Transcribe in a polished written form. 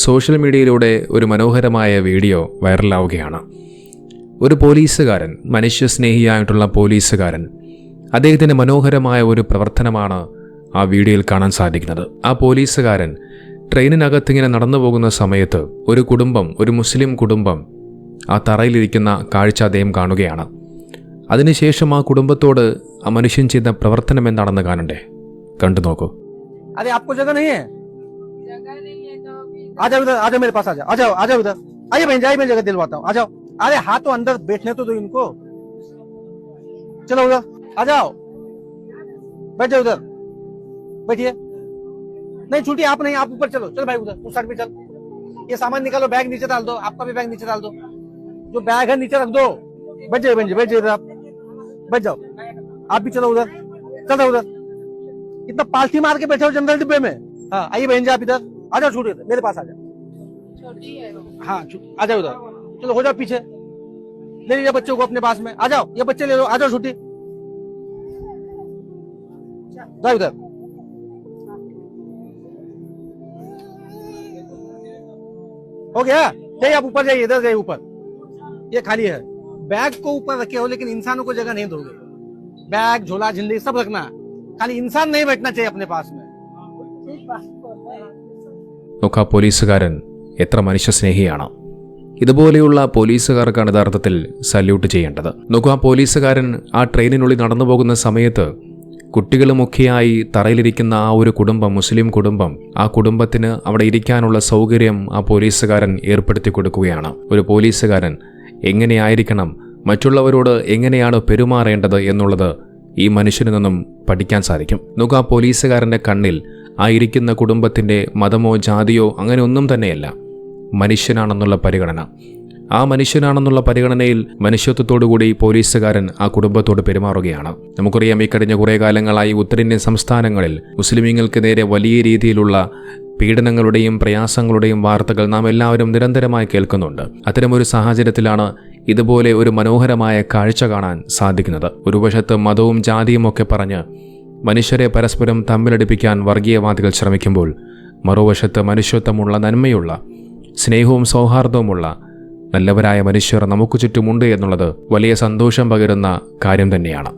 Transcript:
Social മീഡിയയിലൂടെ ഒരു മനോഹരമായ വീഡിയോ വൈറലാവുകയാണ്. ഒരു പോലീസുകാരൻ, മനുഷ്യസ്നേഹിയായിട്ടുള്ള പോലീസുകാരൻ, അദ്ദേഹത്തിൻ്റെ മനോഹരമായ ഒരു പ്രവർത്തനമാണ് ആ വീഡിയോയിൽ കാണാൻ സാധിക്കുന്നത്. ആ പോലീസുകാരൻ ട്രെയിനിനകത്തിങ്ങനെ നടന്നു പോകുന്ന സമയത്ത് ഒരു കുടുംബം, ഒരു മുസ്ലിം കുടുംബം ആ തറയിലിരിക്കുന്ന കാഴ്ച അദ്ദേഹം കാണുകയാണ്. അതിനുശേഷം ആ കുടുംബത്തോട് ആ മനുഷ്യൻ ചെയ്ത പ്രവർത്തനം എന്താണെന്ന് കാണണ്ടേ? കണ്ടു നോക്കൂ. अरे आपको जगह नहीं है, आ जाओ उधर, आ जाओ मेरे पास, आ जाओ, आ जाओ उधर, आइए बहन, जाइए मैं जगह दिलवाता हूँ, आ जाओ। अरे हाँ तो अंदर बैठने तो दो इनको, चलो उधर आ जाओ, बैठ जाओ उधर, बैठिए। नहीं छुट्टी आप नहीं, आप ऊपर चलो, चल भाई उधर उस साइड पे चल। ये सामान निकालो, बैग नीचे डाल दो, आपका भी बैग नीचे डाल दो, जो बैग है नीचे रख दो। बैठ जाइए बहन जी, बैठ जाइए आप, बैठ जाओ। आप भी चलो उधर, चल रहे उधर, इतना पालथी मार के बैठे हो जनरल डिब्बे में। हाँ आइए बहन जी आप इधर आ जाओ, छूटिए मेरे पास आ जाओ। हाँ आ जाओ उधर, चलो हो जाओ पीछे, ले लीजिए बच्चों को अपने पास में, आ जाओ, ये बच्चे ले लो, आ जाओ छुट्टी, जाओ उधर। हो गया, जाइए आप ऊपर जाइए, इधर जाइए ऊपर, ये खाली है। बैग को ऊपर रखे हो लेकिन इंसानों को जगह नहीं दोगे। बैग, झोला, झिल्ली सब रखना, खाली इंसान नहीं बैठना चाहिए अपने पास में। നോക്കാ, പോലീസുകാരൻ എത്ര മനുഷ്യസ്നേഹിയാണ്. ഇതുപോലെയുള്ള പോലീസുകാർക്കാണ് യഥാർത്ഥത്തിൽ സല്യൂട്ട് ചെയ്യേണ്ടത്. നോക്കൂ, ആ പോലീസുകാരൻ ആ ട്രെയിനിനുള്ളിൽ നടന്നു പോകുന്ന സമയത്ത് കുട്ടികളുമൊക്കെയായി തറയിലിരിക്കുന്ന ആ ഒരു കുടുംബം, മുസ്ലിം കുടുംബം, ആ കുടുംബത്തിന് അവിടെ ഇരിക്കാനുള്ള സൗകര്യം ആ പോലീസുകാരൻ ഏർപ്പെടുത്തി കൊടുക്കുകയാണ്. ഒരു പോലീസുകാരൻ എങ്ങനെയായിരിക്കണം, മറ്റുള്ളവരോട് എങ്ങനെയാണ് പെരുമാറേണ്ടത് എന്നുള്ളത് ഈ മനുഷ്യനിൽ നിന്നും പഠിക്കാൻ സാധിക്കും. നോക്കൂ, ആ പോലീസുകാരൻ്റെ കണ്ണിൽ ആ ഇരിക്കുന്ന കുടുംബത്തിൻ്റെ മതമോ ജാതിയോ അങ്ങനെ ഒന്നും തന്നെയല്ല, മനുഷ്യനാണെന്നുള്ള പരിഗണന. ആ മനുഷ്യനാണെന്നുള്ള പരിഗണനയിൽ മനുഷ്യത്വത്തോടുകൂടി പോലീസുകാരൻ ആ കുടുംബത്തോട് പെരുമാറുകയാണ്. നമുക്കറിയാം, ഈ കഴിഞ്ഞ കുറേ കാലങ്ങളായി ഉത്തരേന്ത്യൻ സംസ്ഥാനങ്ങളിൽ മുസ്ലിമീങ്ങൾക്ക് നേരെ വലിയ രീതിയിലുള്ള പീഡനങ്ങളുടെയും പ്രയാസങ്ങളുടെയും വാർത്തകൾ നാം എല്ലാവരും നിരന്തരമായി കേൾക്കുന്നുണ്ട്. അത്തരമൊരു സാഹചര്യത്തിലാണ് ഇതുപോലെ ഒരു മനോഹരമായ കാഴ്ച കാണാൻ സാധിക്കുന്നത്. ഒരു വശത്ത് മതവും ജാതിയും ഒക്കെ പറഞ്ഞ് മനുഷ്യരെ പരസ്പരം തമ്മിലടിപ്പിക്കാൻ വർഗീയവാദികൾ ശ്രമിക്കുമ്പോൾ, മറുവശത്ത് മനുഷ്യത്വമുള്ള, നന്മയുള്ള, സ്നേഹവും സൗഹാർദ്ദവുമുള്ള നല്ലവരായ മനുഷ്യർ നമുക്ക് ചുറ്റുമുണ്ട് എന്നുള്ളത് വലിയ സന്തോഷം പകരുന്ന കാര്യം തന്നെയാണ്.